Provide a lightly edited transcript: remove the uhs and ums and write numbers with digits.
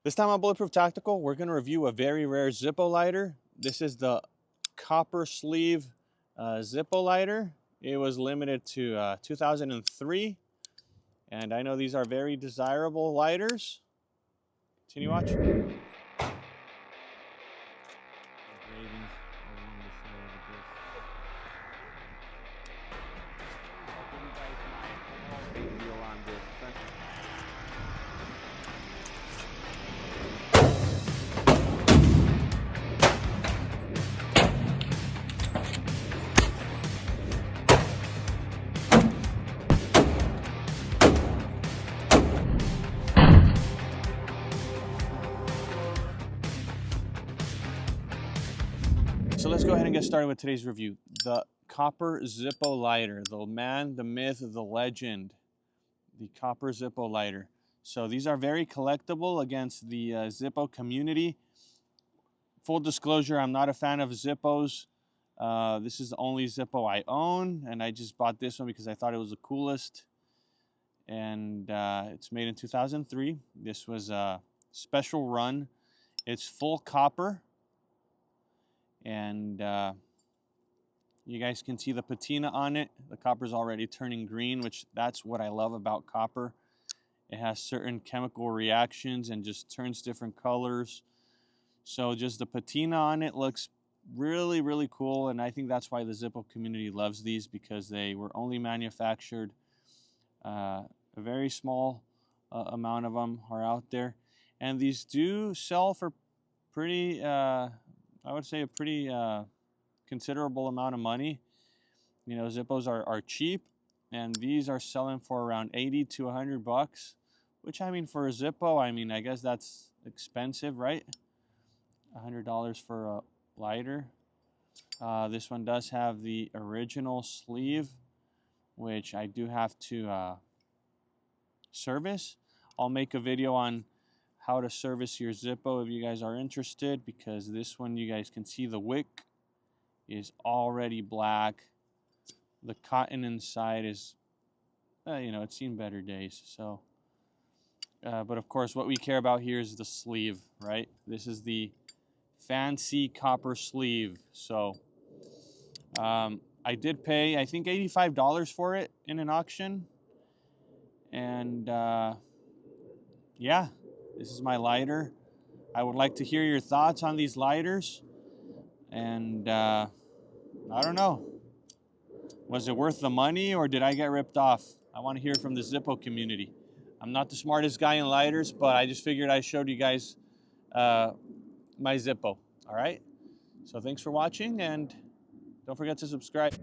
This time on Bulletproof Tactical, we're going to review a very rare Zippo lighter. This is the copper sleeve Zippo lighter. It was limited to 2003, and I know these are very desirable lighters. Continue watching. So let's go ahead and get started with today's review. The copper Zippo lighter, the man, the myth, the legend, the copper Zippo lighter. So these are very collectible against the Zippo community. Full disclosure, I'm not a fan of Zippos. This is the only Zippo I own, and I just bought this one because I thought it was the coolest. And it's made in 2003. This was a special run. It's full copper. And you guys can see the patina on it. The copper's already turning green, which that's what I love about copper. It has certain chemical reactions and just turns different colors. So just the patina on it looks really, really cool. And I think that's why the Zippo community loves these, because they were only manufactured. A very small amount of them are out there. And these do sell for pretty... I would say a pretty considerable amount of money. You know, Zippos are cheap, and these are selling for around 80 to 100 bucks, which, I mean, for a Zippo, I mean, I guess that's expensive, right? $100 for a lighter. This one does have the original sleeve, which I do have to service. I'll make a video on how to service your Zippo if you guys are interested, because this one, you guys can see the wick is already black. The cotton inside is, you know, it's seen better days. So, but of course, what we care about here is the sleeve, right? This is the fancy copper sleeve. So, I did pay, I think, $85 for it in an auction. And, yeah. This is my lighter. I would like to hear your thoughts on these lighters. And I don't know. Was it worth the money, or did I get ripped off? I want to hear from the Zippo community. I'm not the smartest guy in lighters, but I just figured I showed you guys my Zippo. All right? So thanks for watching, and don't forget to subscribe.